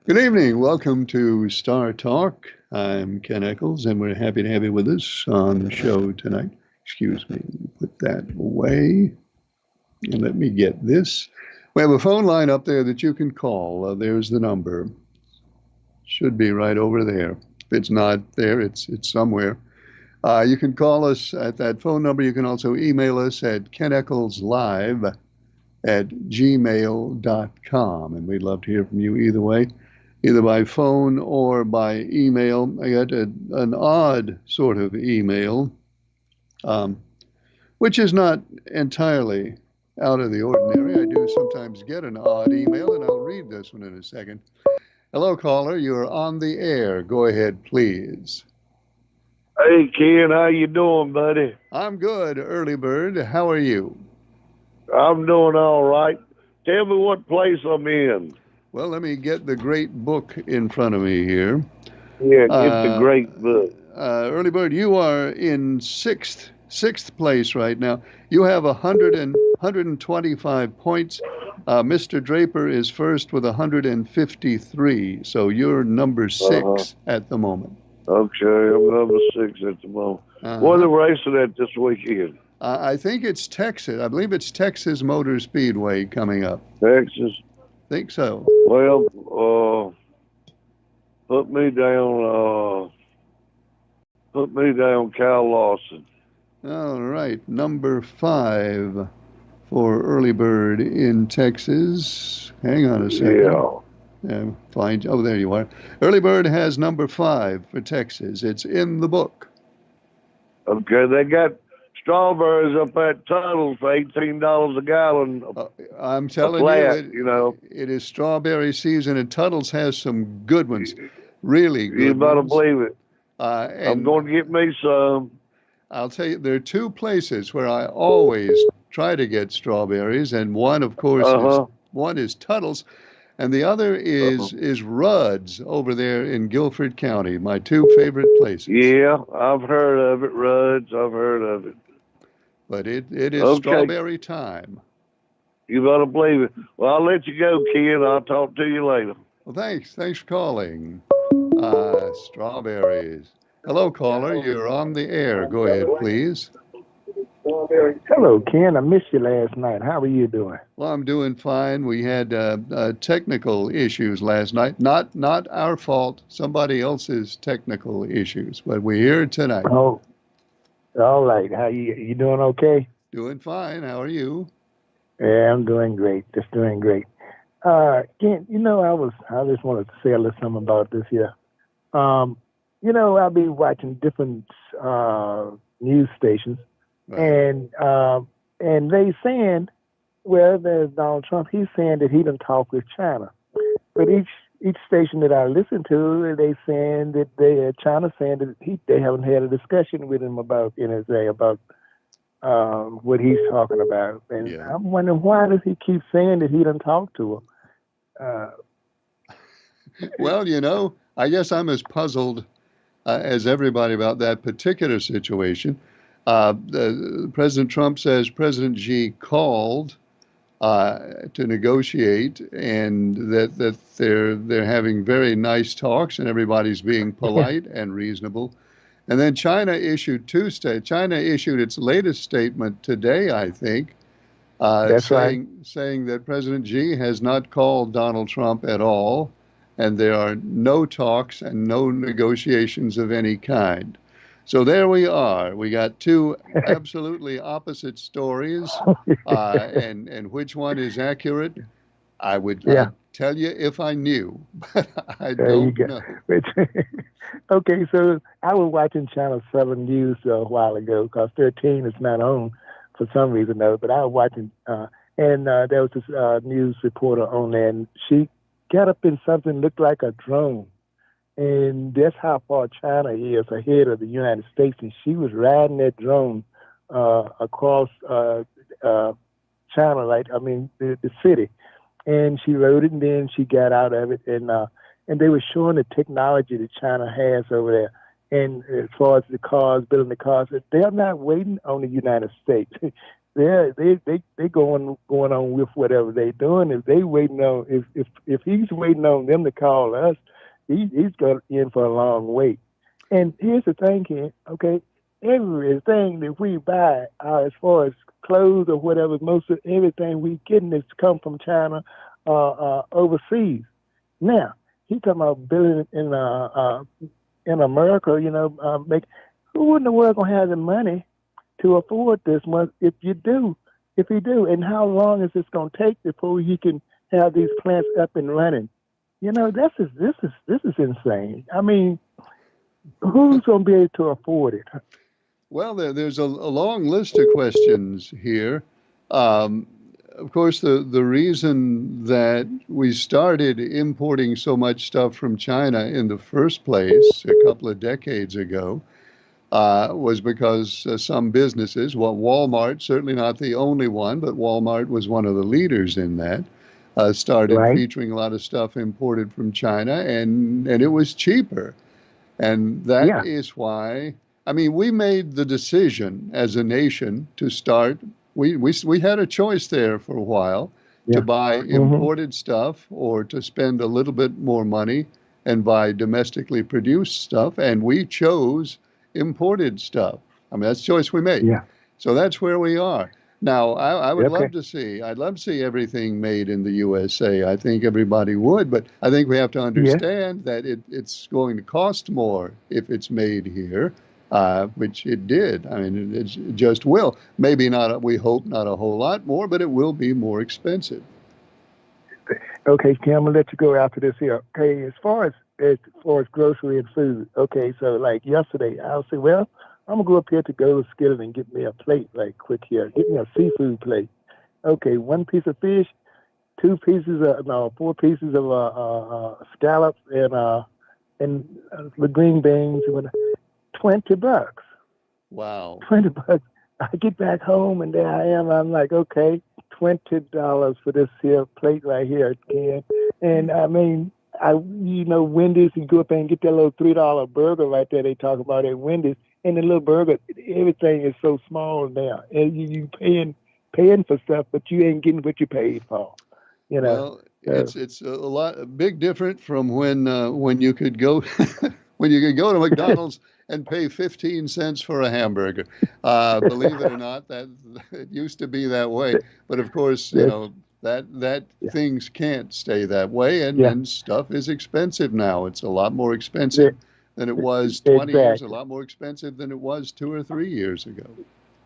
Good evening. Welcome to Star Talk. I'm Ken Eccles, and we're happy to have you with us on the show tonight. Excuse me, put that away. And let me get this. We have a phone line up there that you can call. There's the number. Should be right over there. If it's not there, it's somewhere. You can call us at that phone number. You can also email us at keneckleslive@gmail.com, and we'd love to hear from you either way, either by phone or by email. I got an odd sort of email, um, which is not entirely out of the ordinary. I do sometimes get an odd email, and I'll read this one in a second. Hello, caller. You're on the air. Go ahead, please. Hey Ken, how you doing, buddy? I'm good, early bird. How are you? I'm doing all right. Tell me what place I'm in. Well, let me get the great book in front of me here. Yeah, get the Uh, great book. Early Bird, you are in sixth place right now. You have 125 points. Mr. Draper is first with 153, so you're number Uh huh. six at the moment. Okay, I'm number six at the moment. What are Uh-huh. they racing at this weekend? I think it's Texas. I believe it's Texas Motor Speedway coming up. Texas. Think so. Well, put me down. Put me down, Kyle Lawson. All right, number five for Early Bird in Texas. Hang on a second. Yeah. Find. Oh, there you are. Early Bird has number five for Texas. It's in the book. Okay, they got strawberries up at Tunnels for $18 a gallon, Uh, I'm a telling you, flat. it is strawberry season, and Tuttle's has some good ones, really You good better ones. believe it. I'm And going to get me some. I'll tell you, there are two places where I always try to get strawberries, and one, of course, Uh is huh. one is Tuttle's, and the other is Rudd's over there in Guilford County. My two favorite places. Yeah, I've heard of it, Rudd's. I've heard of it. But it is Okay, strawberry time. you better believe it. Well, I'll let you go, Ken. I'll talk to you later. Well, thanks for calling. Strawberries. Hello, caller. You're on the air. Go ahead, please. Hello, Ken. I missed you last night. How are you doing? Well, I'm doing fine. We had technical issues last night. Not our fault. Somebody else's technical issues. But we're here tonight. Oh, all right. How you doing? Okay. Doing fine. How are you? Yeah, I'm doing great. Just doing great. Ken, I just wanted to say a little something about this here. Um, I'll be watching different news stations, Right. and they saying, well, there's Donald Trump. He's saying that he didn't talk with China. But each station that I listen to, they saying that China saying that they haven't had a discussion with him about NSA about what he's talking about, and Yeah. I'm wondering why does he keep saying that he didn't talk to him? Uh, Well, I guess I'm as puzzled as everybody about that particular situation. President Trump says President Xi called to negotiate, and that they're having very nice talks, and everybody's being polite and reasonable. And then China issued its latest statement today, I think, that's right. saying that President Xi has not called Donald Trump at all, and there are no talks and no negotiations of any kind. So there we are. We got two absolutely opposite stories, and which one is accurate? Yeah, I'd tell you if I knew, but I there you don't go. know. Okay, so I was watching Channel 7 News a while ago because 13 is not on for some reason, though. But I was watching, and there was this news reporter on there, and she got up in something looked like a drone. And that's how far China is ahead of the United States. And she was riding that drone across uh, China, like, I mean, the city, and she rode it, and then she got out of it, and they were showing the technology that China has over there. And as far as the cars, building the cars, they're not waiting on the United States. they going on with whatever they doing. If they waiting on if he's waiting on them to call us, he's got in for a long wait. And here's the thing, Ken. Okay, everything that we buy, as far as clothes or whatever, most of everything we getting is come from China, overseas. Now he talking about building in America. Make who in the world gonna have the money to afford this much if he do, and how long is this going to take before he can have these plants up and running? This is insane. I mean, who's going to be able to afford it? Well, there's a long list of questions here. Um, of course, the reason that we started importing so much stuff from China in the first place a couple of decades ago was because some businesses, well, Walmart, certainly not the only one, but Walmart was one of the leaders in that, started Right? featuring a lot of stuff imported from China, and it was cheaper. And that Yeah. is why, I mean, we made the decision as a nation to start. We had a choice there for a while to Yeah. buy Hmm. imported stuff or to spend a little bit more money and buy domestically produced stuff. And we chose imported stuff. I mean, that's the choice we made. Yeah. So that's where we are. Now, I would Okay. love to see, I'd love to see everything made in the USA. I think everybody would, but I think we have to Yes. understand that it's going to cost more if it's made here, which it did. I mean, it just will. Maybe not, we hope not a whole lot more, but it will be more expensive. Okay, Kim, I'm gonna let you go after this here. Okay, as far as grocery and food. Okay, so like yesterday, I'll say, well, I'm gonna go up here to go to Skillet and get me a plate right quick here. Get me a seafood plate. Okay, one piece of fish, two pieces of no, four pieces of scallops and the green beans with $20. Wow. 20 bucks. I get back home and there I am. I'm like, okay, $20 for this here plate right here, Ken. And I mean, Wendy's. You go up there and get that little $3 burger right there. They talk about at Wendy's, and the little burger, everything is so small now, and you paying for stuff, but you ain't getting what you paid for. You know. Well, So it's a lot a big different from when you could go when you could go to McDonald's and pay 15 cents for a hamburger. Believe it or not, that it used to be that way. But of course, that's that yeah, things can't stay that way, yeah, and stuff is expensive now. It's a lot more yeah, expensive than it was 20 years, a exactly. lot more expensive than it was 2 or 3 years ago.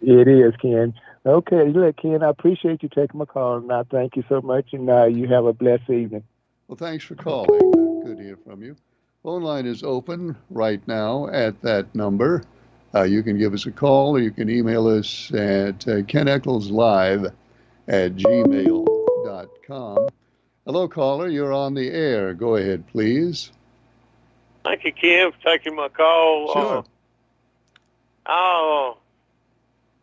It is, Ken. Okay, look, Ken, I appreciate you taking my call, and I thank you so much, and you have a blessed evening. Well, thanks for calling. Good to hear from you. Phone line is open right now at that number. You can give us a call or you can email us at keneckleslive at gmail.com. Hello, caller. You're on the air. Go ahead, please. Thank you, Kim, for taking my call. Sure. I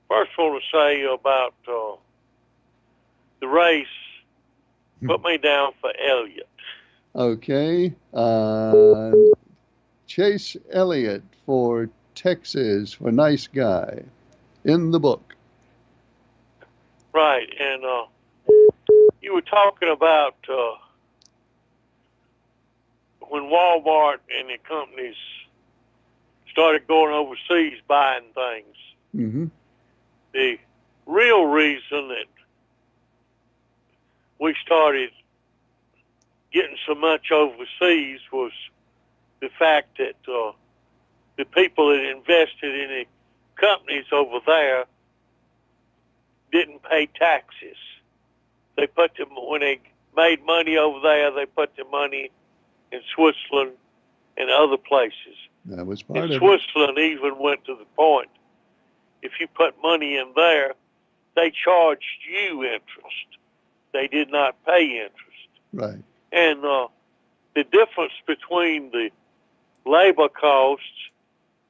first want to say about the race. Put me down for Elliott. Okay. Chase Elliott for Texas for nice guy in the book. Right, and you were talking about when Walmart and the companies started going overseas buying things. Mm-hmm. The real reason that we started getting so much overseas was the fact that the people that invested in the companies over there didn't pay taxes. They put them, when they made money over there, they put the money in Switzerland and other places. That was And part of it. Switzerland even went to the point, if you put money in there, they charged you interest. They did not pay interest. Right. And the difference between the labor costs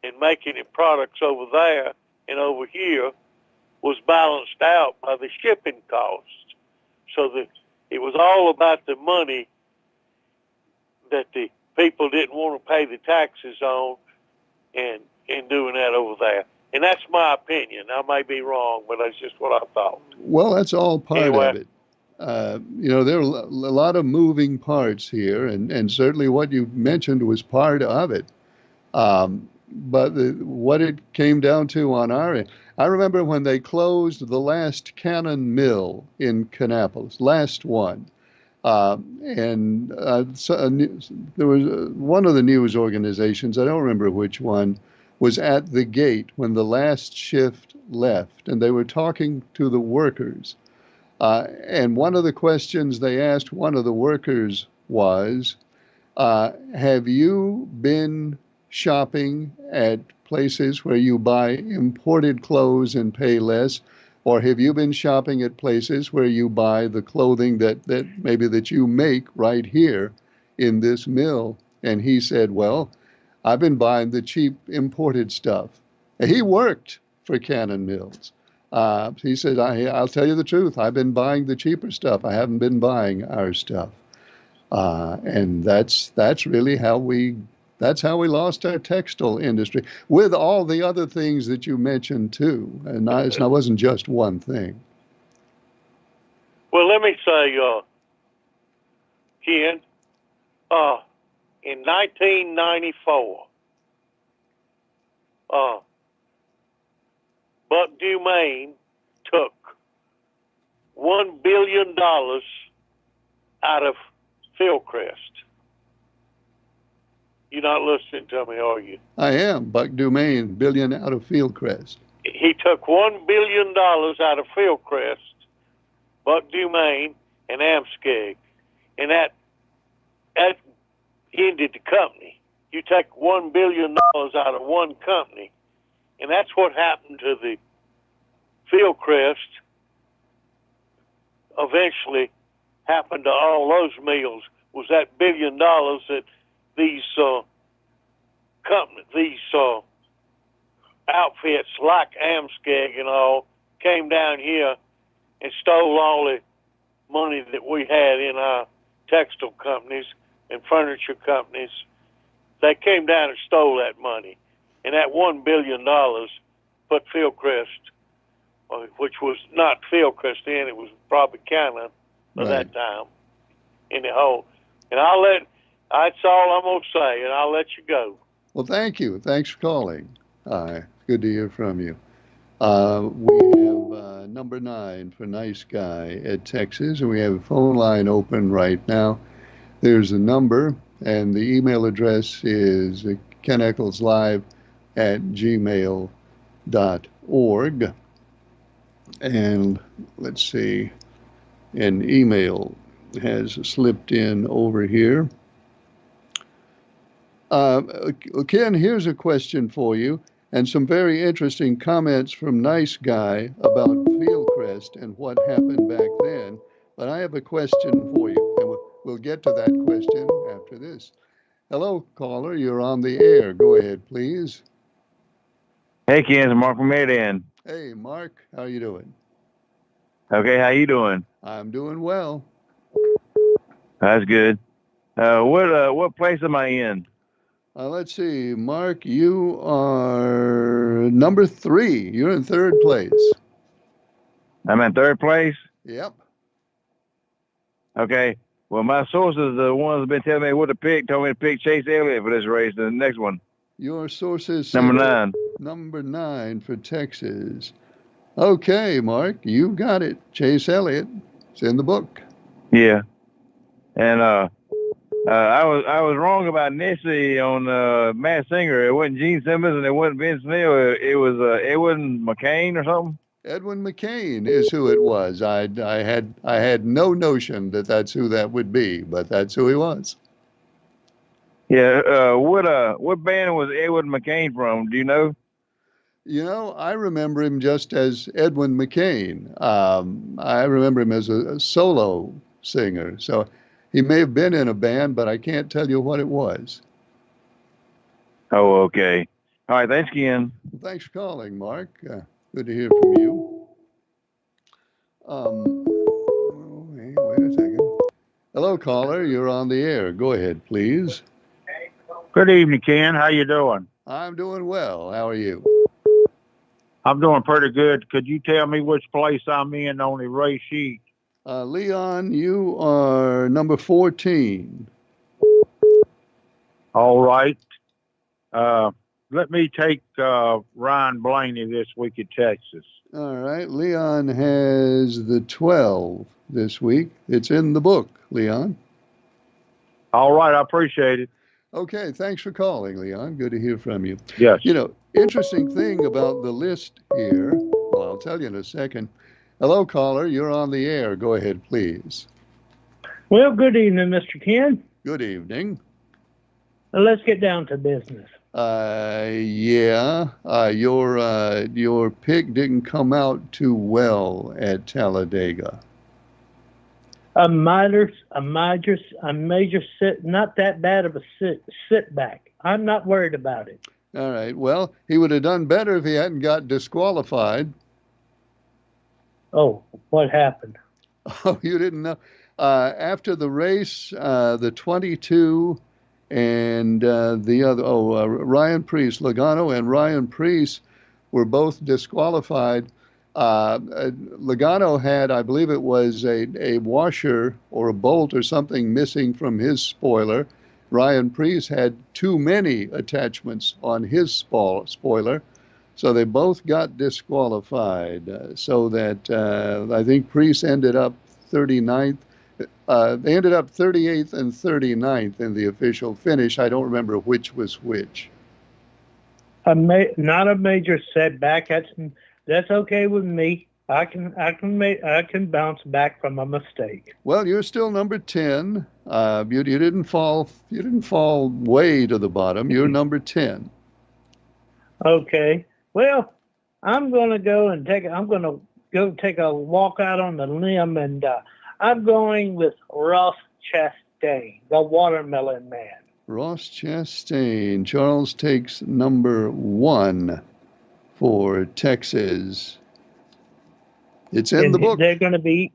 and making the products over there and over here was balanced out by the shipping costs. So that it was all about the money that the people didn't want to pay the taxes on and doing that over there. And that's my opinion. I may be wrong, but that's just what I thought. Well, that's all part Anyway. of it. There are a lot of moving parts here, and certainly what you mentioned was part of it. But what it came down to on our end, I remember when they closed the last Cannon mill in Kannapolis, last one. There was one of the news organizations, I don't remember which one, was at the gate when the last shift left, and they were talking to the workers. And one of the questions they asked one of the workers was, have you been shopping at places where you buy imported clothes and pay less? Or have you been shopping at places where you buy the clothing that you make right here in this mill? And he said, well, I've been buying the cheap imported stuff. He worked for Cannon Mills. He said, I'll tell you the truth. I've been buying the cheaper stuff. I haven't been buying our stuff. And that's really how we lost our textile industry, with all the other things that you mentioned too. And it wasn't just one thing. Well, let me say, Ken, in 1994, Buck Dumaine took $1 billion out of Fieldcrest. You're not listening to me, are you? I am. Buck Dumaine, billion out of Fieldcrest. He took $1 billion out of Fieldcrest, Buck Dumaine, and Amskeg. And that ended the company. You take $1 billion out of one company, and that's what happened to the Fieldcrest. Eventually happened to all those mills, was that $1 billion that these outfits like Amskeg and all came down here and stole all the money that we had in our textile companies and furniture companies. They came down and stole that money. And that $1 billion put Fieldcrest, which was not Fieldcrest then, it was probably Cannon at that time, in the hole. And that's all I'm going to say, and I'll let you go. Well, thank you. Thanks for calling. Good to hear from you. We have number 9 for Nice Guy at Texas, and we have a phone line open right now. There's a number, and the email address is keneckleslive@gmail.org. And let's see, an email has slipped in over here. Ken, here's a question for you, and some very interesting comments from Nice Guy about Fieldcrest and what happened back then. But I have a question for you, and we'll get to that question after this. Hello, caller. You're on the air. Go ahead, please. Hey, Ken. It's Mark from Maridan. Hey, Mark. How you doing? Okay. How you doing? I'm doing well. That's good. What place am I in? Let's see, Mark, you are number 3. You're in 3rd place. I'm in 3rd place? Yep. Okay. Well, my sources, the ones that have been telling me what to pick, told me to pick Chase Elliott for this race, the next one. Your sources number 9. Number 9 for Texas. Okay, Mark, you got it. Chase Elliott. It's in the book. Yeah. And I was wrong about Nessie on Masked Singer. It wasn't Gene Simmons and it wasn't Vince Neil. It was Edwin McCain or something. Edwin McCain is who it was. I had no notion that that's who that would be, but that's who he was. Yeah. What band was Edwin McCain from? Do you know? You know, I remember him just as Edwin McCain. I remember him as a solo singer. So he may have been in a band, but I can't tell you what it was. Oh, okay. All right. Thanks, Ken. Well, thanks for calling, Mark. Good to hear from you. Wait a second. Hello, caller. You're on the air. Go ahead, please. Good evening, Ken. How you doing? I'm doing well. How are you? I'm doing pretty good. Could you tell me which place I'm in on the race sheet? Leon, you are number 14. All right. Let me take Ryan Blaney this week at Texas. All right. Leon has the 12 this week. It's in the book, Leon. All right. I appreciate it. Okay. Thanks for calling, Leon. Good to hear from you. Yes. You know, interesting thing about the list here. Well, I'll tell you in a second. Hello, caller. You're on the air. Go ahead, please. Well, good evening, Mr. Ken. Good evening. Let's get down to business. Yeah. Your pick didn't come out too well at Talladega. A major sit, not that bad of a sit back. I'm not worried about it. All right. Well, he would have done better if he hadn't got disqualified. Oh, what happened? Oh, you didn't know? After the race, the 22 and the other, Ryan Preece, Logano and Ryan Preece were both disqualified. Logano had, I believe it was a washer or a bolt or something missing from his spoiler. Ryan Preece had too many attachments on his spoiler. So they both got disqualified. So that I think Preece ended up 39th. They ended up 38th and 39th in the official finish. I don't remember which was which. Not a major setback. That's okay with me. I can bounce back from a mistake. Well, you're still number 10. You didn't fall. You didn't fall way to the bottom. You're number 10. Okay. Well, I'm gonna go take a walk out on the limb, and I'm going with Ross Chastain, the Watermelon Man. Ross Chastain. Charles takes number 1 for Texas. It's in the book. They're going to be,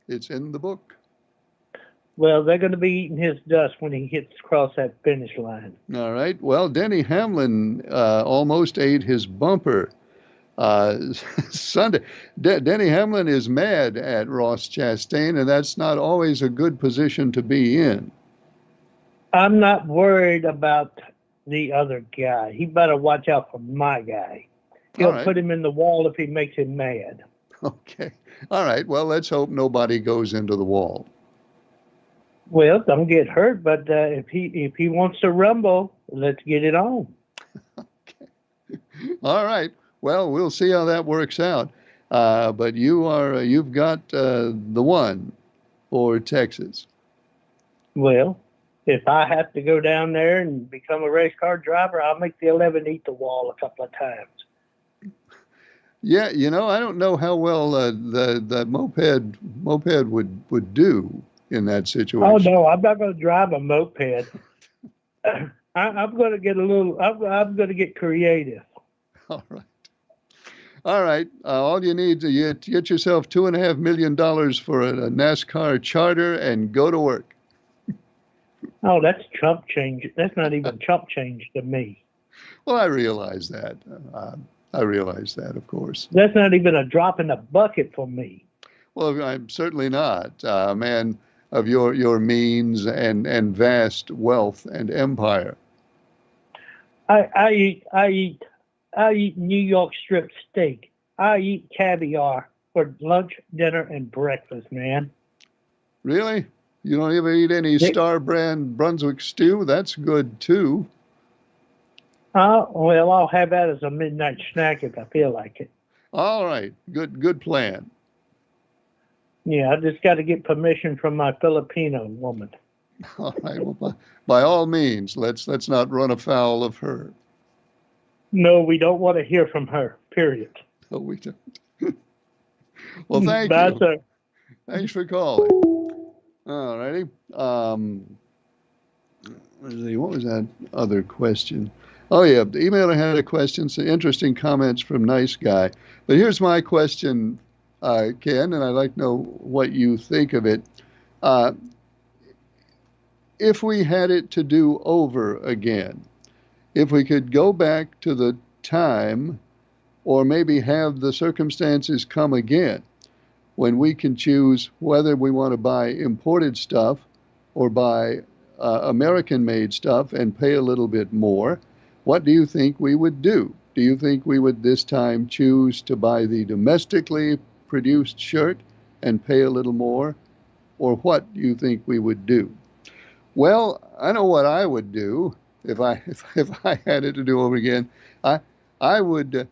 It's in the book. Well, they're going to be eating his dust when he gets across that finish line. All right. Well, Denny Hamlin almost ate his bumper Sunday. Denny Hamlin is mad at Ross Chastain, and that's not always a good position to be in. I'm not worried about the other guy. He better watch out for my guy. He'll put him in the wall if he makes him mad. Okay. All right. Well, let's hope nobody goes into the wall. Well, don't get hurt, but if he wants to rumble, let's get it on. Okay. All right. Well, we'll see how that works out. But you've got the 1 for Texas. Well, if I have to go down there and become a race car driver, I'll make the 11 eat the wall a couple of times. Yeah, I don't know how well the moped would do in that situation. Oh no, I'm not going to drive a moped. I'm going to get I'm going to get creative. All right. All right. All you need to get yourself $2.5 million for a NASCAR charter and go to work. Oh, that's chump change. That's not even chump change to me. Well, I realize that. I realize that, of course. That's not even a drop in the bucket for me. Well, I'm certainly not a man of your means and vast wealth and empire. I eat New York strip steak. I eat caviar for lunch, dinner, and breakfast, man. Really? You don't ever eat any Star Brand Brunswick stew? That's good too. Well, I'll have that as a midnight snack if I feel like it. All right. Good plan. Yeah, I just got to get permission from my Filipino woman. All right. Well, by all means, let's not run afoul of her. No, we don't want to hear from her, period. No, we don't. Well, thank Bye, you. Sir. Thanks for calling. All righty. Let's see, what was that other question? Oh, yeah, the emailer had a question, some interesting comments from Nice Guy. But here's my question, Ken, and I'd like to know what you think of it. If we had it to do over again, if we could go back to the time or maybe have the circumstances come again when we can choose whether we want to buy imported stuff or buy American-made stuff and pay a little bit more. What do you think we would do? Do you think we would this time choose to buy the domestically produced shirt and pay a little more? Or what do you think we would do? Well, I know what I would do if I had it to do over again. I would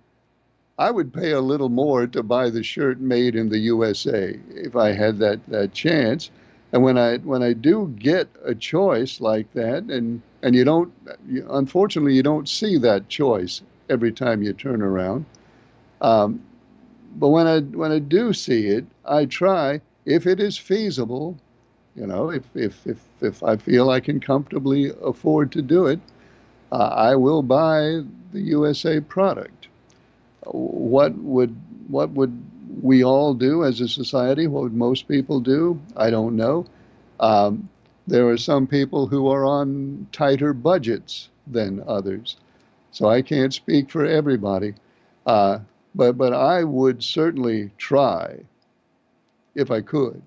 pay a little more to buy the shirt made in the USA if I had that chance. And when I do get a choice like that, and unfortunately you don't see that choice every time you turn around. But when I do see it, I try, if it is feasible, if I feel I can comfortably afford to do it, I will buy the USA product. What would we all do as a society? What would most people do? I don't know. There are some people who are on tighter budgets than others, so I can't speak for everybody. But I would certainly try, if I could,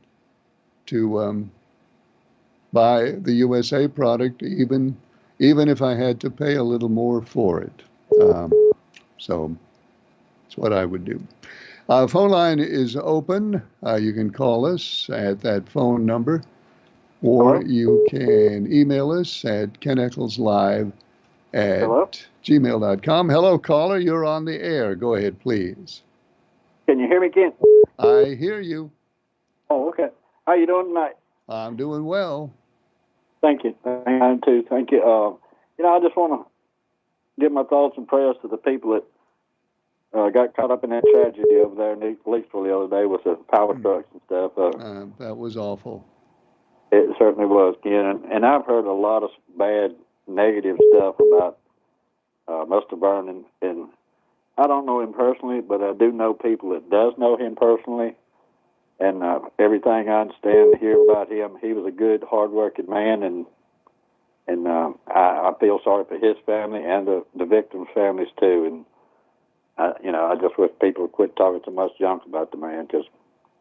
to buy the USA product, even if I had to pay a little more for it. So that's what I would do. Phone line is open. You can call us at that phone number, or Hello? you can email us at keneckleslive@gmail.com. Hello, caller. You're on the air. Go ahead, please. Can you hear me, Ken? I hear you. Oh, okay. How you doing tonight? I'm doing well. Thank you. I am too. Thank you. I just want to give my thoughts and prayers to the people that got caught up in that tragedy over there in East Leesville the other day with the power trucks and stuff. That was awful. It certainly was, Ken. And I've heard a lot of bad, negative stuff about Mr. Vernon. And I don't know him personally, but I do know people that does know him personally. And everything I understand and hear about him, he was a good, hard-working man, and I feel sorry for his family and the victims' families too. And I just wish people would quit talking so much junk about the man, because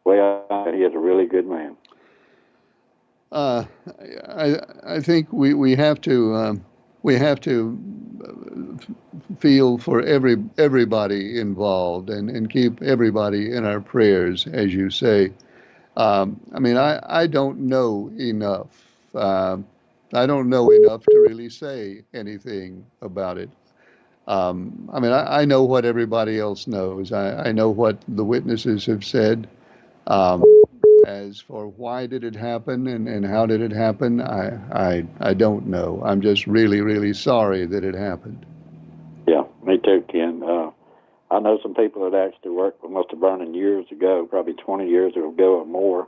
he is a really good man. I think we have to feel for everybody involved and keep everybody in our prayers, as you say. I don't know enough. I don't know enough to really say anything about it. I know what everybody else knows. I know what the witnesses have said. As for why did it happen and how did it happen, I don't know. I'm just really, really sorry that it happened. Yeah, me too, Ken. I know some people that actually worked with Mr. Vernon years ago, probably 20 years ago or more.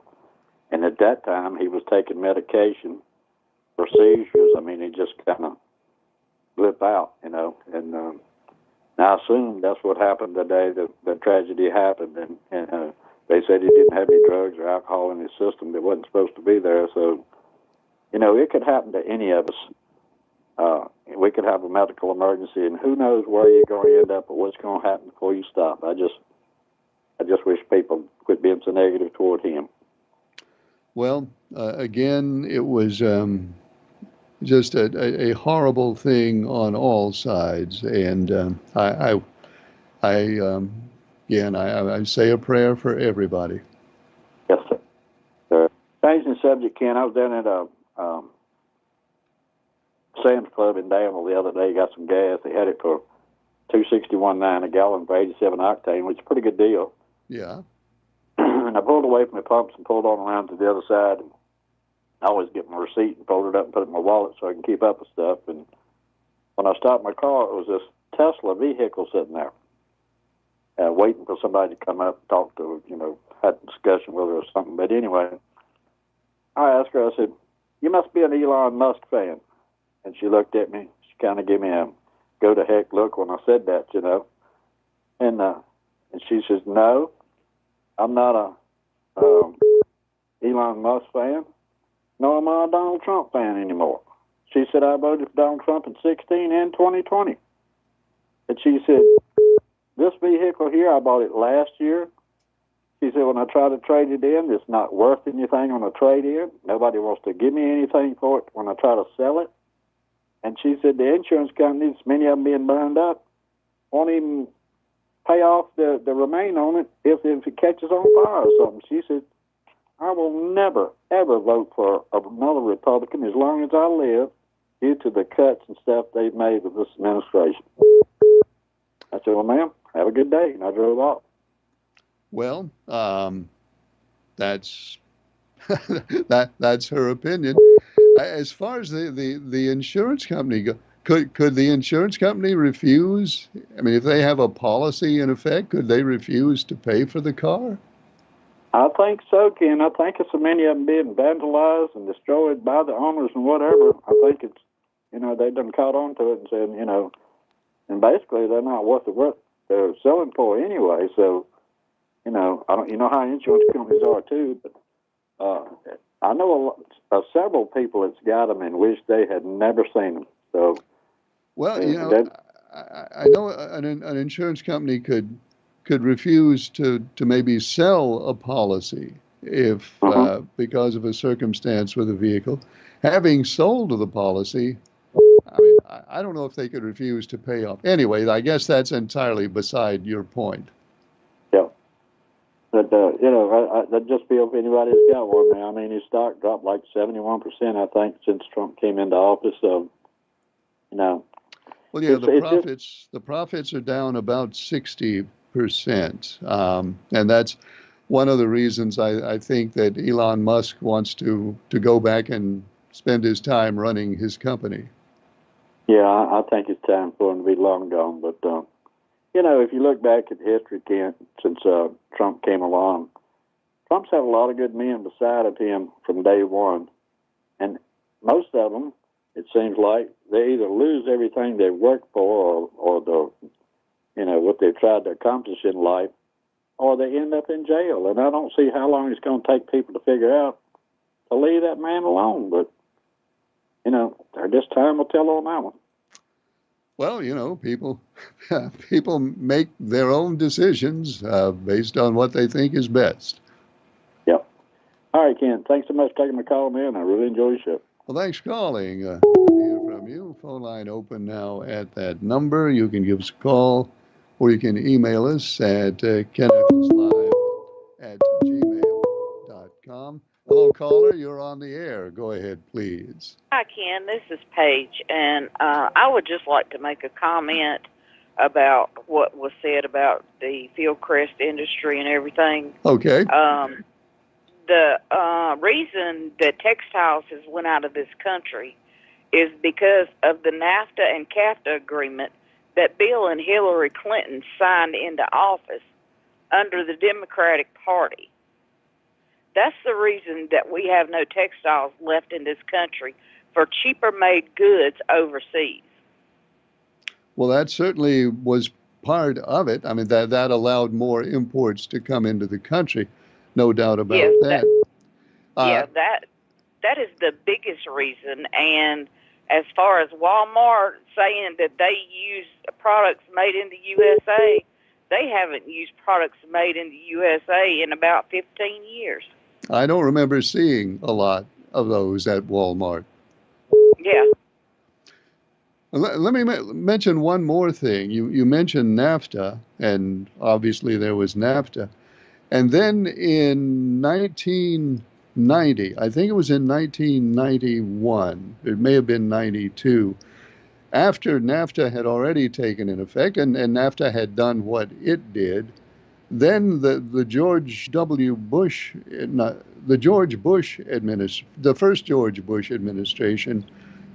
And at that time, he was taking medication for seizures. He just kind of blip out, And I assume that's what happened the day the tragedy happened. And they said he didn't have any drugs or alcohol in his system that wasn't supposed to be there. So, it could happen to any of us. We could have a medical emergency, and who knows where you're going to end up or what's going to happen before you stop. I just wish people quit being so negative toward him. Well, again, it was just a horrible thing on all sides, and I say a prayer for everybody. Yes, sir. Changing the subject, Ken, I was down at a Sam's Club in Danville the other day, got some gas. They had it for $2.61.9 a gallon for 87 octane, which is a pretty good deal. Yeah. And I pulled away from the pumps and pulled on around to the other side. And I always get my receipt and fold it up and put it in my wallet so I can keep up with stuff. And when I stopped my car, it was this Tesla vehicle sitting there, waiting for somebody to come up and talk to, had a discussion with her or something. But anyway, I asked her, I said, "You must be an Elon Musk fan." And she looked at me. She kind of gave me a go to heck look when I said that, And she says, "No, I'm not a Elon Musk fan. No, I'm not a Donald Trump fan anymore." She said, "I voted for Donald Trump in 2016 and 2020. And she said, this vehicle here, I bought it last year. She said, when I try to trade it in, it's not worth anything on a trade-in. Nobody wants to give me anything for it when I try to sell it. And she said the insurance companies, many of them being burned up, won't even pay off the remain on it if it catches on fire or something. She said, I will never, ever vote for another Republican as long as I live due to the cuts and stuff they've made with this administration. I said, well, ma'am, have a good day. And I drove off. Well, that's that's her opinion. As far as the insurance company go, could the insurance company refuse? I mean, if they have a policy in effect, could they refuse to pay for the car? I think so, Ken. I think it's so many of them being vandalized and destroyed by the owners and whatever. I think it's, they done caught on to it and said, and basically they're not worth the worth they're selling for anyway. So, I don't, how insurance companies are too, but I know several people that's got them and wish they had never seen them. So, well, I know an insurance company could refuse to maybe sell a policy if because of a circumstance with a vehicle. Having sold the policy, I mean, I don't know if they could refuse to pay off. Anyway, I guess that's entirely beside your point. Yeah. But, I just feel if anybody's got one now. I mean, his stock dropped like 71%, I think, since Trump came into office. So, Well, yeah, the profits are down about 60%. And that's one of the reasons I think that Elon Musk wants to go back and spend his time running his company. Yeah, I think it's time for him to be long gone. But, if you look back at history, Kent, since Trump came along, Trump's had a lot of good men beside of him from day one. And most of them, it seems like, they either lose everything they worked for or what they've tried to accomplish in life, or they end up in jail. And I don't see how long it's going to take people to figure out to leave that man alone. But, this time will tell on that one. Well, people make their own decisions based on what they think is best. Yep. All right, Ken. Thanks so much for taking my call, man. I really enjoy your show. Well, thanks for calling. Good to hear from you. Phone line open now at that number. You can give us a call, or you can email us at kennethlive@gmail.com. Hello, caller. You're on the air. Go ahead, please. Hi, Ken. This is Paige, and I would just like to make a comment about what was said about the Fieldcrest industry and everything. Okay. The reason that textiles has went out of this country is because of the NAFTA and CAFTA agreement that Bill and Hillary Clinton signed into office under the Democratic Party. That's the reason that we have no textiles left in this country for cheaper made goods overseas. Well, that certainly was part of it. I mean, that allowed more imports to come into the country. No doubt about that. That is the biggest reason. And as far as Walmart saying that they use products made in the USA, they haven't used products made in the USA in about 15 years. I don't remember seeing a lot of those at Walmart. Yeah. Let me mention one more thing. You mentioned NAFTA, and obviously there was NAFTA. And then in 1990, I think it was in 1991, it may have been 92, after NAFTA had already taken in effect and NAFTA had done what it did, then the first George Bush administration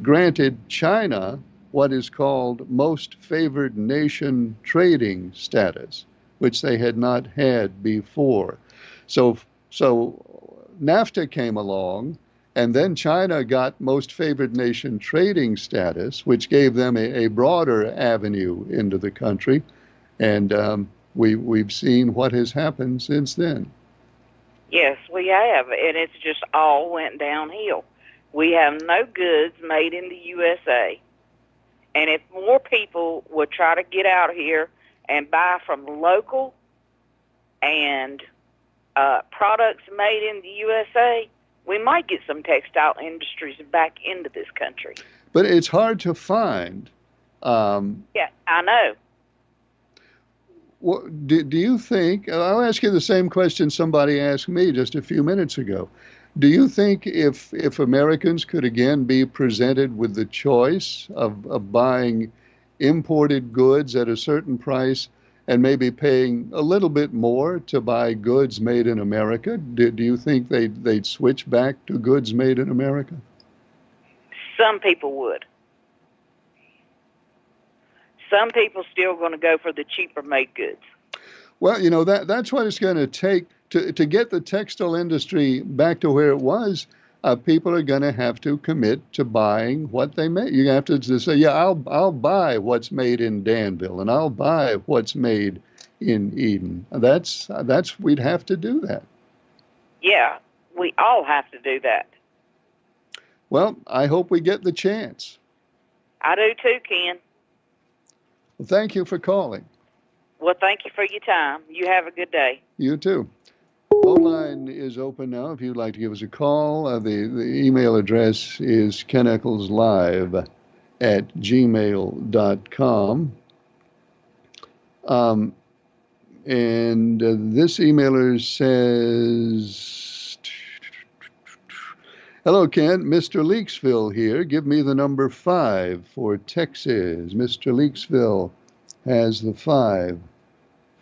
granted China what is called most favored nation trading status, which they had not had before. So NAFTA came along, and then China got most favored nation trading status, which gave them a broader avenue into the country. And we've seen what has happened since then. Yes, we have, and it's just all went downhill. We have no goods made in the USA. And if more people would try to get out here and buy from local and products made in the USA, we might get some textile industries back into this country. But it's hard to find. Yeah, I know. What, do you think, I'll ask you the same question somebody asked me just a few minutes ago. Do you think if Americans could again be presented with the choice of buying imported goods at a certain price and maybe paying a little bit more to buy goods made in America, do you think they'd switch back to goods made in America? Some people would. Some people still going to go for the cheaper made goods. Well, you know, that's what it's going to take to get the textile industry back to where it was. People are going to have to commit to buying what they make. You have to just say, yeah, I'll buy what's made in Danville, and I'll buy what's made in Eden. That's we'd have to do that. Yeah, we all have to do that. Well, I hope we get the chance. I do too, Ken. Well, thank you for calling. Well, thank you for your time. You have a good day. You too. Phone line is open now if you'd like to give us a call. The email address is keneckleslive@gmail.com. And this emailer says, hello, Ken. Mr. Leaksville here. Give me the number 5 for Texas. Mr. Leaksville has the 5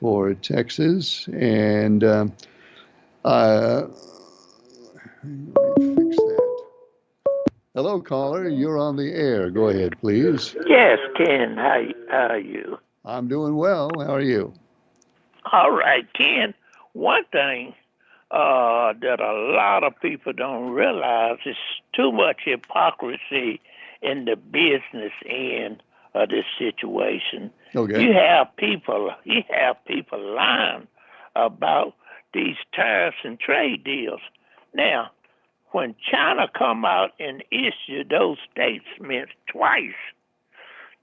for Texas. And let me fix that. Hello, caller. You're on the air. Go ahead, please. Yes, Ken. How are you? I'm doing well. How are you? All right, Ken. One thing that a lot of people don't realize is too much hypocrisy in the business end of this situation. Okay. You have people lying about these tariffs and trade deals. Now, when China come out and issue those statements twice,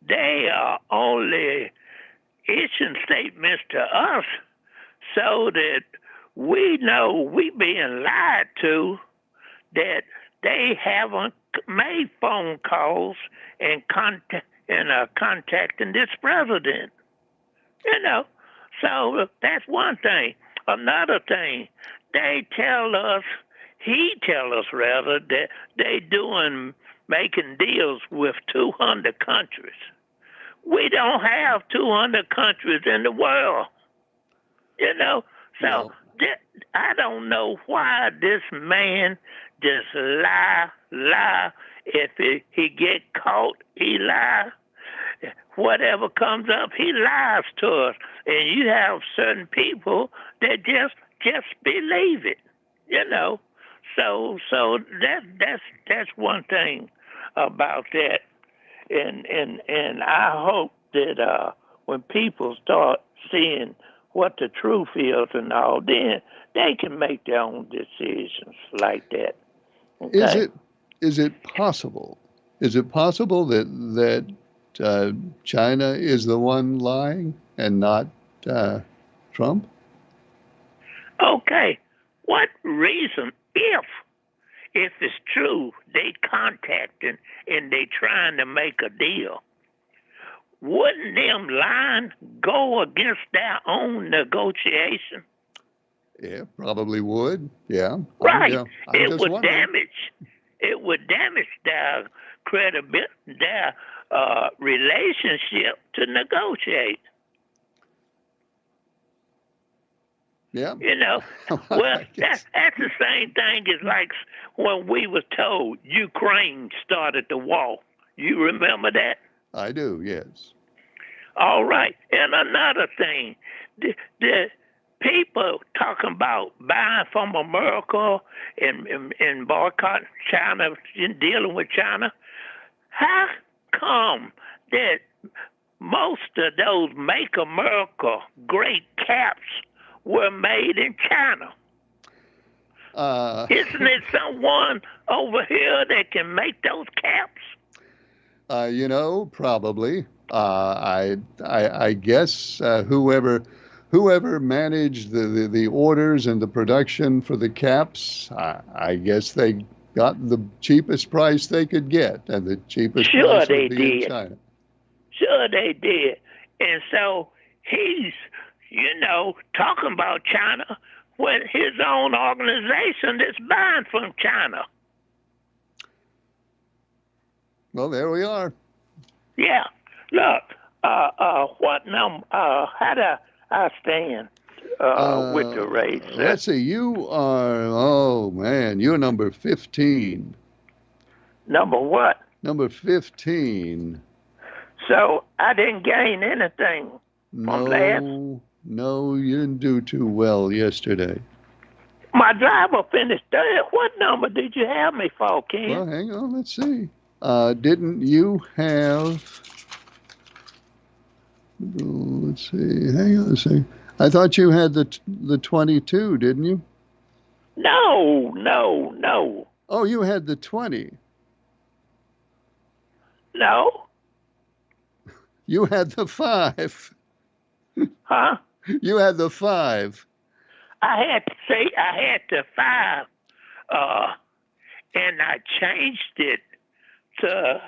they are only issuing statements to us so that we know we being lied to, that they haven't made phone calls and contacting this president. You know, so that's one thing. Another thing, he tell us that they making deals with 200 countries. We don't have 200 countries in the world, you know. So I don't know why this man just lie. If he get caught, he lie. Whatever comes up, he lies to us. And you have certain people that just believe it, you know. So that's one thing about that. And I hope that when people start seeing what the truth is and all, then they can make their own decisions like that. Okay? Is it possible? Is it possible that China is the one lying and not Trump? Okay. What reason, if it's true, they contacting and they trying to make a deal, wouldn't them lying go against their own negotiation? Yeah, probably would. Yeah. Right. It would damage their credibility, their relationship to negotiate. Yeah. You know, well, that's the same thing as like when we were told Ukraine started the war. You remember that? I do, yes. All right. And another thing, the people talking about buying from America and boycotting China and dealing with China, how come that most of those Make America Great caps were made in China? Isn't it someone over here that can make those caps? You know, probably. I guess whoever managed the orders and the production for the caps, I guess they got the cheapest price they could get, and the cheapest Sure price they would be in did. China. Sure they did. And so he's, talking about China when his own organization is buying from China. Well, there we are. Yeah. Look, what number, how do I stand with the race? Let's see. You are, oh man, you're number 15. Number what? Number 15. So I didn't gain anything from last. No, you didn't do too well yesterday. My driver finished third. What number did you have me for, Ken? Well, hang on, let's see. Didn't you have, let's see, hang on a second. I thought you had the 22, didn't you? No. Oh, you had the 20. No. You had the 5. Huh? You had the 5. I had the 5, and I changed it to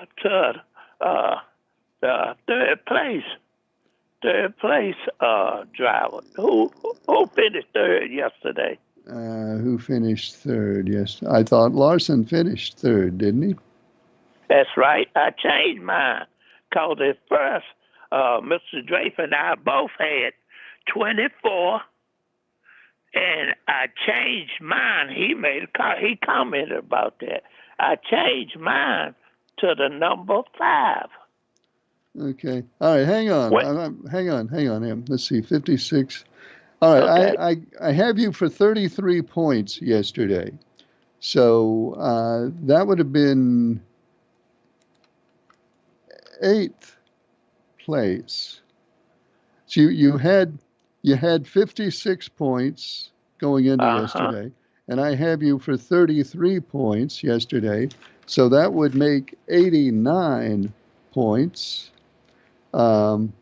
the third place driver. Who finished third yesterday? Who finished third? Yes, I thought Larson finished third, didn't he? That's right. I changed mine because at first, Mr. Draper and I both had 24, and I changed mine. He commented about that. I changed mine to the number 5. Okay. All right. Hang on. What? Hang on. Em. Let's see. 56. All right. Okay. I have you for 33 points yesterday. So that would have been 8th place. So you had 56 points going into yesterday, and I have you for 33 points yesterday. So that would make 89 points. And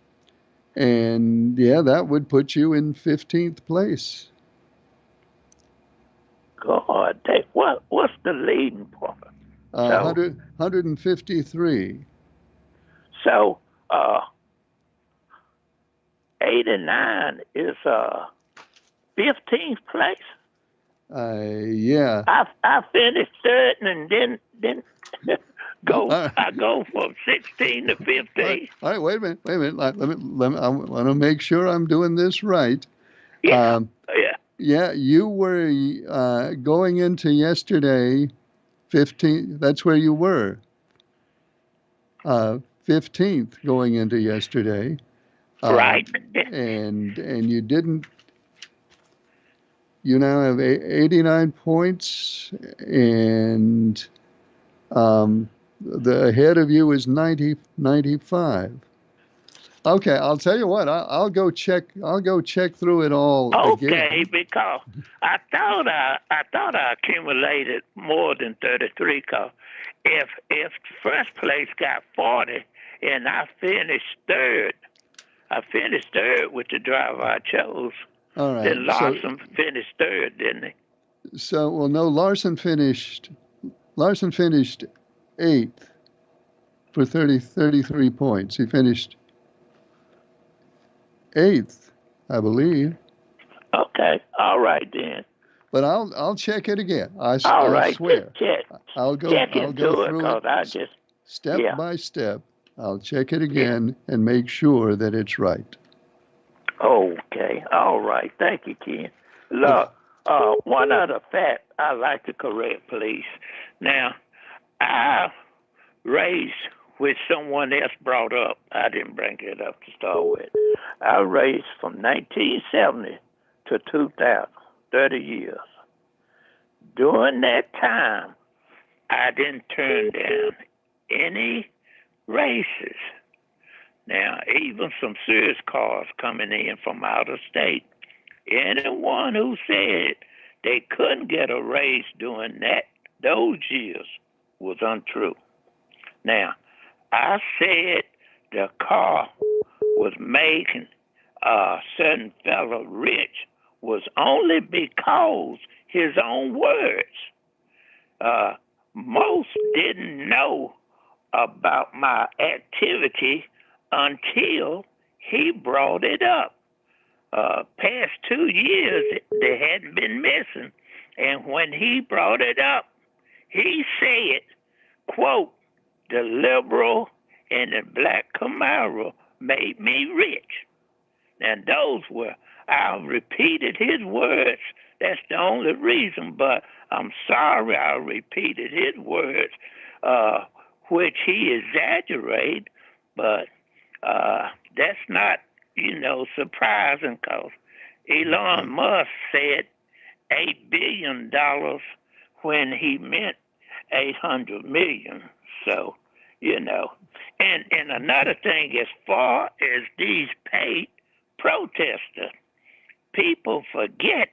yeah, that would put you in 15th place. God, what's the leading point? 153. So, 89 is 15th place. Yeah. I finished third and then I go from 16 to 15. All right, wait a minute. Let me, I want to make sure I'm doing this right. Yeah. Yeah, you were going into yesterday 15. That's where you were. 15th going into yesterday. Right. And you didn't. You now have 89 points, and the ahead of you is 95. Okay, I'll tell you what. I'll go check through it all again. Okay, because I thought I accumulated more than 33. Cause if first place got 40 and I finished third with the driver I chose. All right. Then Larson finished third, didn't he? So, well, no, Larson finished 8th for 33 points. He finished 8th, I believe. Okay. All right then. But I'll check it again. I swear. Check. I'll go into through it step by step. I'll check it again and make sure that it's right. Okay. All right. Thank you, Ken. Look, one other fact I'd like to correct, please. Now, I raced which someone else brought up. I didn't bring it up to start with. I raced from 1970 to 2000, 30 years. During that time, I didn't turn down any races. Now, even some serious cars coming in from out of state. Anyone who said they couldn't get a race during those years was untrue. Now, I said the car was making a certain fellow rich was only because his own words. Most didn't know about my activity until he brought it up. Past 2 years, they hadn't been missing. And when he brought it up, he said, quote, the liberal and the black Camaro made me rich. And those were, I repeated his words. That's the only reason, but I'm sorry I repeated his words, which he exaggerated, but that's not, surprising, because Elon Musk said $8 billion when he meant 800 million. So, And another thing, as far as these paid protesters, people forget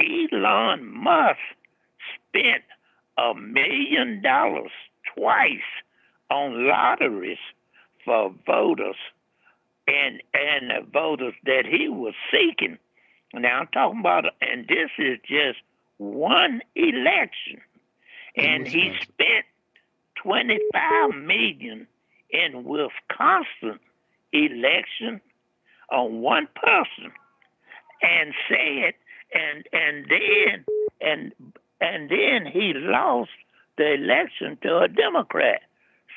Elon Musk spent $1 million twice on lotteries for voters and the voters that he was seeking. Now I'm talking about, and this is just one election, and he spent $25 million in Wisconsin election on one person, and said, and then he lost the election to a Democrat.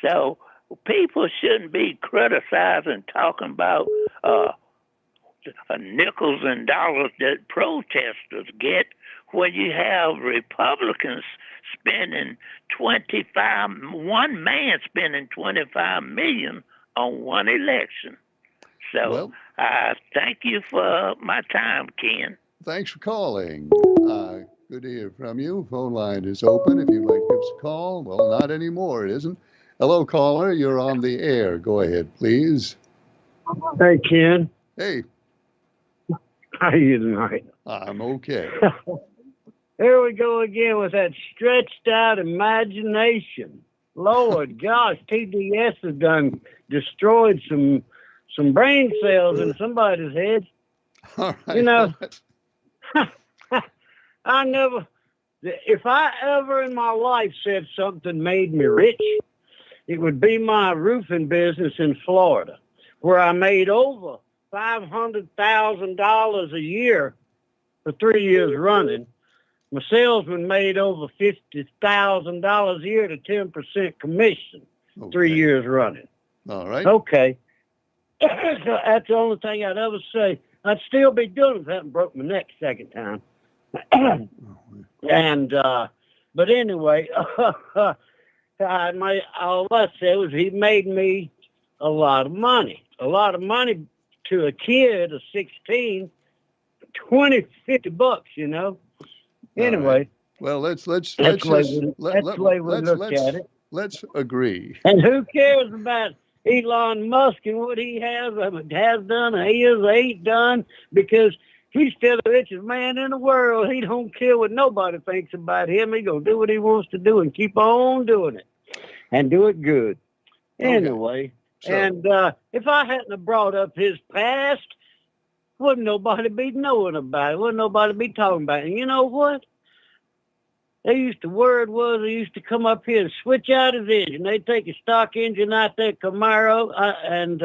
So people shouldn't be criticizing, talking about nickels and dollars that protesters get when you have Republicans spending one man spending $25 million on one election. So thank you for my time, Ken. Thanks for calling. Good to hear from you. Phone line is open if you'd like to give us a call. Well, not anymore, it isn't. Hello, caller. You're on the air. Go ahead, please. Hey, Ken. Hey. How are you tonight? I'm okay. Here we go again with that stretched out imagination. Lord gosh, TDS has done destroyed some brain cells in somebody's head. All right. If I ever in my life said something made me rich, it would be my roofing business in Florida, where I made over $500,000 a year for 3 years running. My salesman made over $50,000 a year to 10% commission, 3 years running. All right. Okay. So that's the only thing I'd ever say. I'd still be doing it if I hadn't broke my neck second time. And, but anyway, all I said was he made me a lot of money to a kid of 16, 20, 50 bucks, Anyway. Right. Well, let's agree. And who cares about Elon Musk and what he has done, or ain't done, because he's still the richest man in the world. He don't care what nobody thinks about him. He gonna do what he wants to do and keep on doing it, and do it good. Anyway, and if I hadn't have brought up his past, wouldn't nobody be knowing about it. Wouldn't nobody be talking about it. And you know what? They used to come up here and switch out his engine. They'd take a stock engine out there, Camaro, and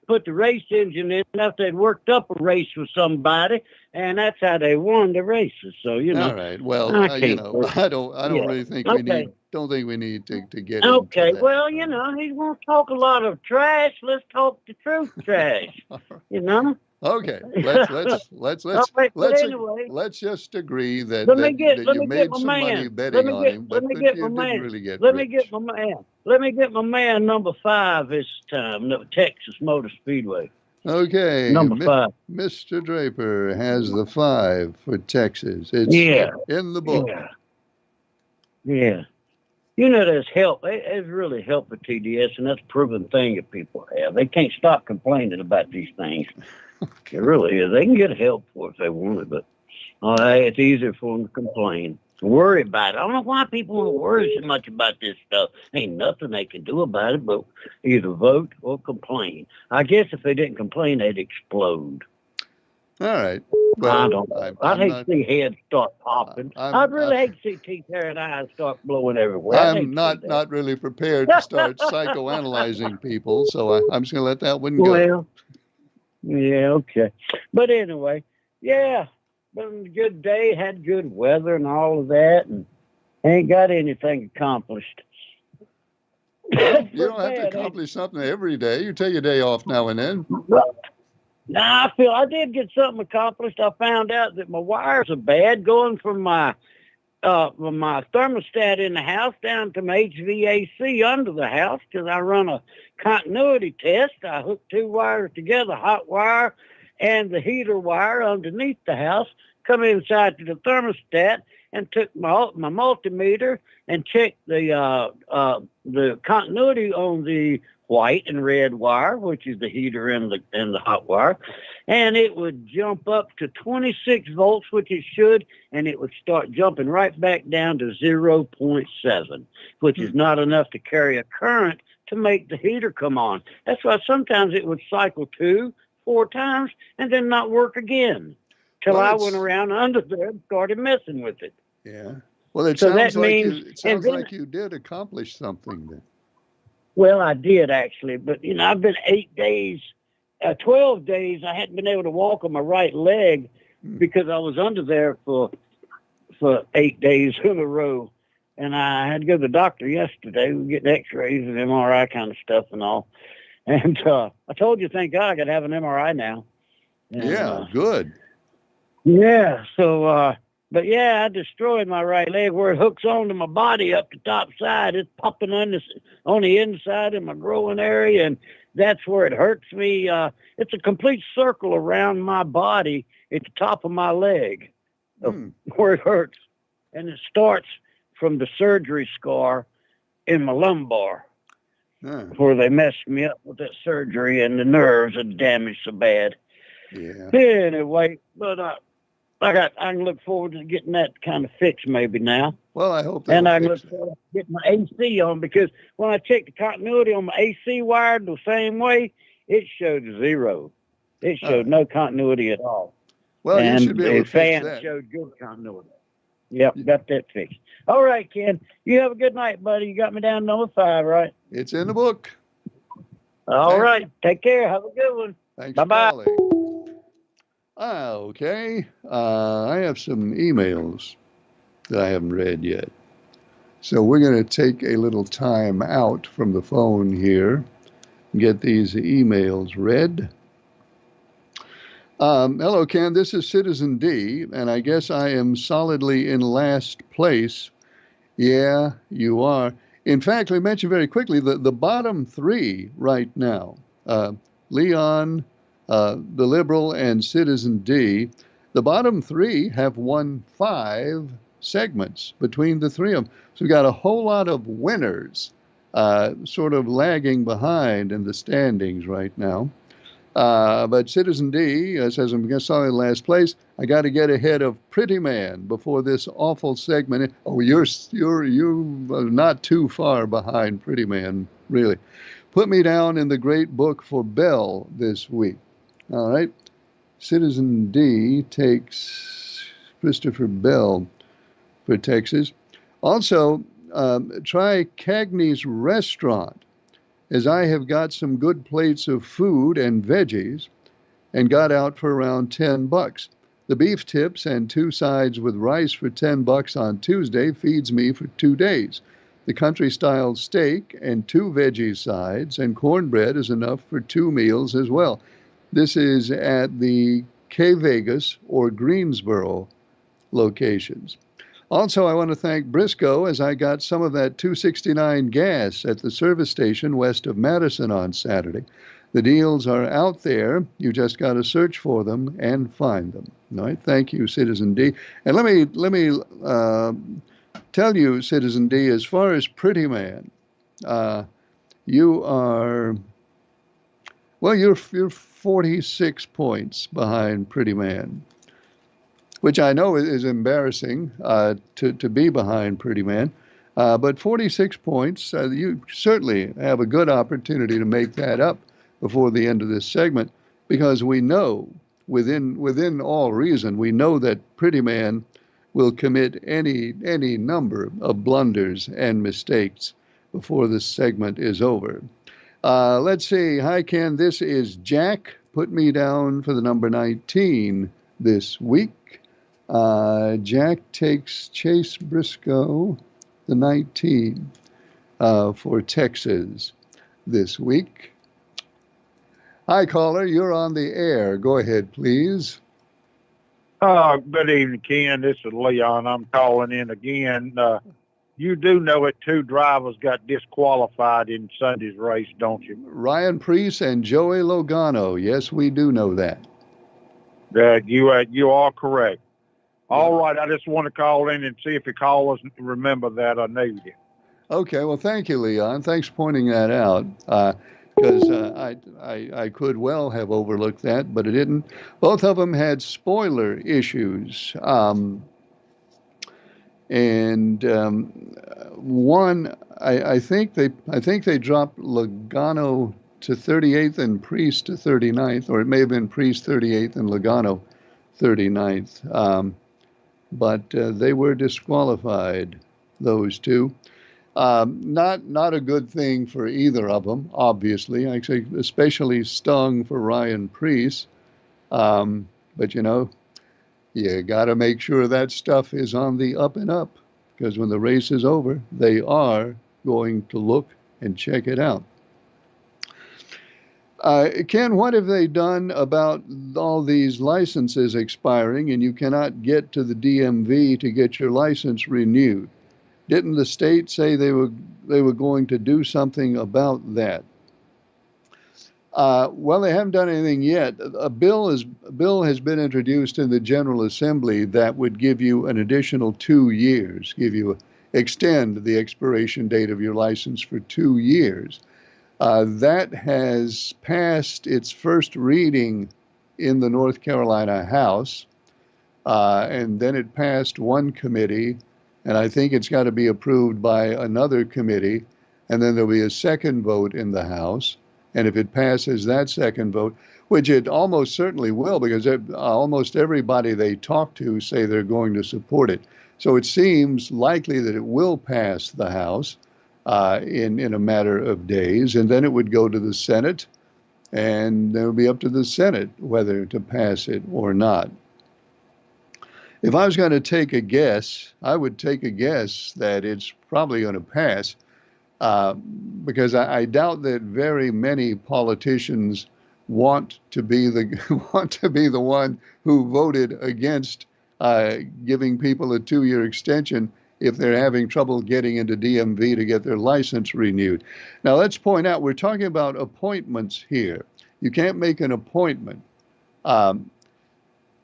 put the race engine in after they'd worked up a race with somebody, and that's how they won the races. So, All right. Well, I don't really think we need to get into that. Well, he's going to talk a lot of trash. Let's talk the truth trash, Okay, let's just agree that you made some money betting on him, but you didn't really get rich. Let me get my man number 5 this time, Texas Motor Speedway. Okay, number 5. Mr. Draper has the 5 for Texas. It's in the book. Yeah. There's help. There's really help with TDS, and that's a proven thing that people have. They can't stop complaining about these things. It really is. They can get help for it if they want it, but it's easier for them to complain. worry about it. I don't know why people want to worry so much about this stuff. Ain't nothing they can do about it but either vote or complain. I guess if they didn't complain, they'd explode. All right. Well, I don't know. I'd hate to see heads start popping. I'd really hate to see teeth, hair, and eyes start blowing everywhere. I'm not really prepared to start psychoanalyzing people, so I'm just going to let that one go. Well, yeah, okay. But anyway, yeah, been a good day, had good weather and all of that, and ain't got anything accomplished. Well, you don't have to accomplish something every day. You take your day off now and then. Well, now I did get something accomplished. I found out that my wires are bad going from my thermostat in the house down to my HVAC under the house because I run a continuity test. I hooked two wires together, hot wire and the heater wire underneath the house, come inside to the thermostat and took my multimeter and checked the continuity on the white and red wire, which is the heater and the hot wire, and it would jump up to 26 volts, which it should, and it would start jumping right back down to 0.7, which is not enough to carry a current to make the heater come on. That's why sometimes it would cycle 2-4 times and then not work again till I went around under there and started messing with it. Yeah. Well, it So sounds that like means- you did accomplish something then. Well, I did actually, but I've been 12 days. I hadn't been able to walk on my right leg because I was under there for 8 days in a row, and I had to go to the doctor yesterday. We were getting X-rays and MRI kind of stuff and all. And I told you, thank God, I could have an MRI now. And, yeah, good. Yeah. So, but yeah, I destroyed my right leg where it hooks onto my body up the top side. It's popping on the inside in my growing area, and that's where it hurts me. It's a complete circle around my body at the top of my leg where it hurts. And it starts from the surgery scar in my lumbar where they messed me up with that surgery and the nerves are damaged so bad. Yeah. Anyway, but I can look forward to getting that kind of fixed maybe now. Well, I hope and I can look forward to getting my AC on because when I checked the continuity on my AC wired the same way, it showed 0. It showed no continuity at all. Well, and you should be able to fix fan that. showed good continuity. Yep, got that fixed. All right, Ken. You have a good night, buddy. You got me down to number 5, right? It's in the book. All right. Take care. Have a good one. Thanks Bye-bye. for calling. Okay. I have some emails that I haven't read yet. So we're going to take a little time out from the phone here and get these emails read. Hello, Ken. This is Citizen D, and I guess I am solidly in last place. Yeah, you are. In fact, we mentioned very quickly the bottom 3 right now, Leon, the Liberal, and Citizen D, the bottom 3 have won 5 segments between the 3 of them. So we've got a whole lot of winners sort of lagging behind in the standings right now. But Citizen D says, I'm solid in last place. I got to get ahead of Pretty Man before this awful segment. Oh, you're not too far behind Pretty Man, really. Put me down in the great book for Bell this week. All right. Citizen D takes Christopher Bell for Texas. Also, try Cagney's Restaurant, as I have got some good plates of food and veggies and got out for around $10. The beef tips and 2 sides with rice for $10 on Tuesday feeds me for 2 days. The country-style steak and 2 veggie sides and cornbread is enough for 2 meals as well. This is at the K Vegas or Greensboro locations. Also, I want to thank Briscoe as I got some of that $2.69 gas at the service station west of Madison on Saturday. The deals are out there. You just got to search for them and find them. All right. Thank you, Citizen D. And let me tell you, Citizen D, as far as Pretty Man, you are, well, you're 46 points behind Pretty Man. which I know is embarrassing to be behind Pretty Man. But 46 points, you certainly have a good opportunity to make that up before the end of this segment, because we know, within all reason, we know that Pretty Man will commit any number of blunders and mistakes before this segment is over. Let's see. Hi, Ken. This is Jack. Put me down for the number 19 this week. Jack takes Chase Briscoe, the 19, for Texas this week. Hi, caller. You're on the air. Go ahead, please. Good evening, Ken. This is Leon. I'm calling in again. You do know that 2 drivers got disqualified in Sunday's race, don't you? Ryan Preece and Joey Logano. Yes, we do know that. You are correct. All right. I just want to call in and see if the callers remember that. I need it. Okay. Well, thank you, Leon. Thanks for pointing that out. Because I could well have overlooked that, but I didn't. Both of them had spoiler issues. One, I think they dropped Logano to 38th and Preece to 39th, or it may have been Preece 38th and Logano 39th. But they were disqualified, those two. Not a good thing for either of them, obviously. I say especially stung for Ryan Preece. But you got to make sure that stuff is on the up and up, because when the race is over, they are going to look and check it out. Ken, what have they done about all these licenses expiring and you cannot get to the DMV to get your license renewed? Didn't the state say they were going to do something about that? Well, they haven't done anything yet. A bill has been introduced in the General Assembly that would give you an additional 2 years, extend the expiration date of your license for 2 years. That has passed its first reading in the North Carolina House, and then it passed one committee, and I think it's got to be approved by another committee, and then there'll be a second vote in the House. And if it passes that second vote, which it almost certainly will, because almost everybody they talk to say they're going to support it. So it seems likely that it will pass the House in a matter of days, and then it would go to the Senate, and it would be up to the Senate whether to pass it or not. If I was going to take a guess, I would take a guess that it's probably going to pass. Because I doubt that very many politicians want to be the one who voted against giving people a 2-year extension if they're having trouble getting into DMV to get their license renewed. Now, let's point out, we're talking about appointments here. You can't make an appointment,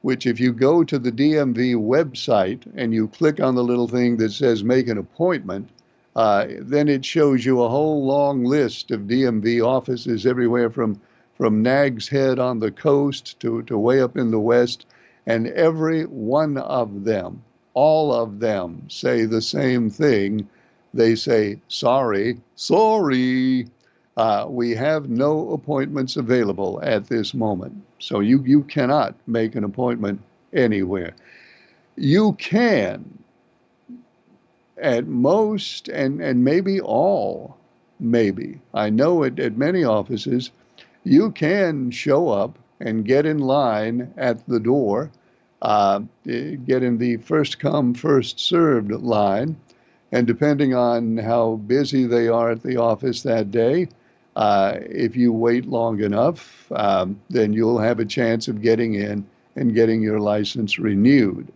which if you go to the DMV website and you click on the little thing that says make an appointment, then it shows you a whole long list of DMV offices everywhere from Nags Head on the coast to way up in the west, and every one of them, all of them, say the same thing. They say, sorry, we have no appointments available at this moment. So you cannot make an appointment anywhere. You can, at most, and maybe all, I know at many offices, you can show up and get in line at the door, get in the first come, first served line, and depending on how busy they are at the office that day, if you wait long enough, then you'll have a chance of getting in and getting your license renewed.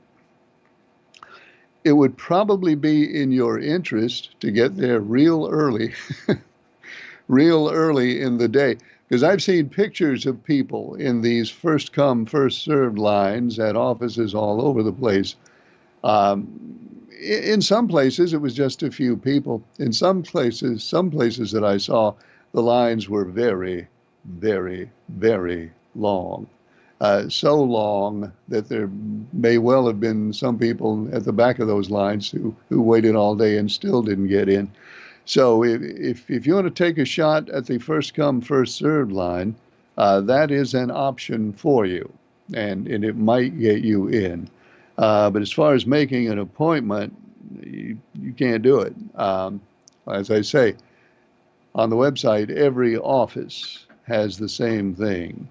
It would probably be in your interest to get there real early, real early in the day, because I've seen pictures of people in these first come, first served lines at offices all over the place. In some places, it was just a few people. In some places that I saw, the lines were very, very, very long. so long that there may well have been some people at the back of those lines who waited all day and still didn't get in. So if you want to take a shot at the first come, first served line, that is an option for you, and it might get you in. But as far as making an appointment, you can't do it. As I say, on the website, every office has the same thing.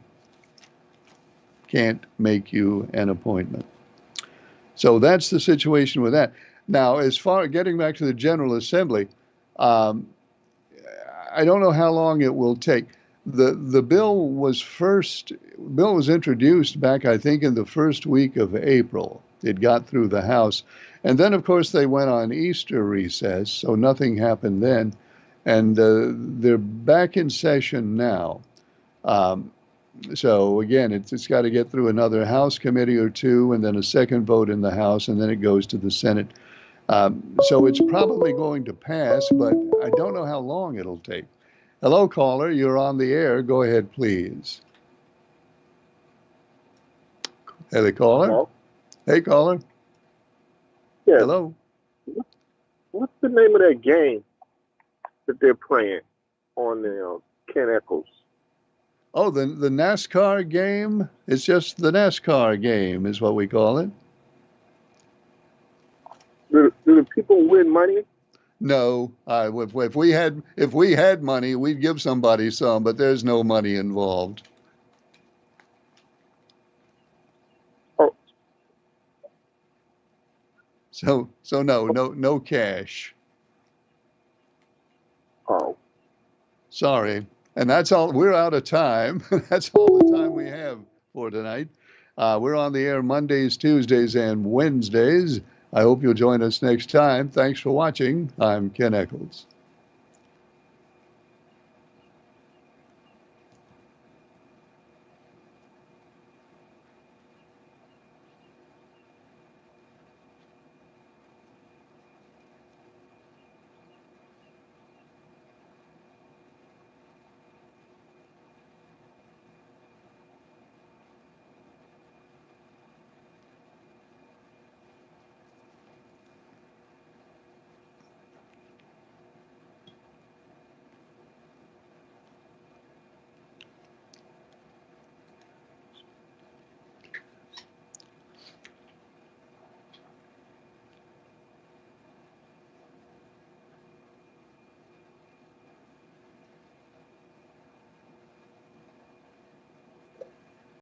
Can't make you an appointment. So that's the situation with that. Now, as far getting back to the General Assembly, I don't know how long it will take. The bill was introduced back, I think, in the first week of April. It got through the House. And then, of course, they went on Easter recess, so nothing happened then. And they're back in session now. So, again, it's got to get through another House committee or two, and then a second vote in the House, and then it goes to the Senate. So it's probably going to pass, but I don't know how long it'll take. Hello, caller. You're on the air. Go ahead, please. Hey, caller. Hello? Hey, caller. Yeah. Hello. What's the name of that game that they're playing on the Ken Eccles? Oh, the NASCAR game? It's just the NASCAR game is what we call it. Do the people win money? No, if we had money, we'd give somebody some, but there's no money involved. Oh. So no cash. Oh. Sorry. And that's all. We're out of time. That's all the time we have for tonight. We're on the air Mondays, Tuesdays, and Wednesdays. I hope you'll join us next time. Thanks for watching. I'm Ken Eccles.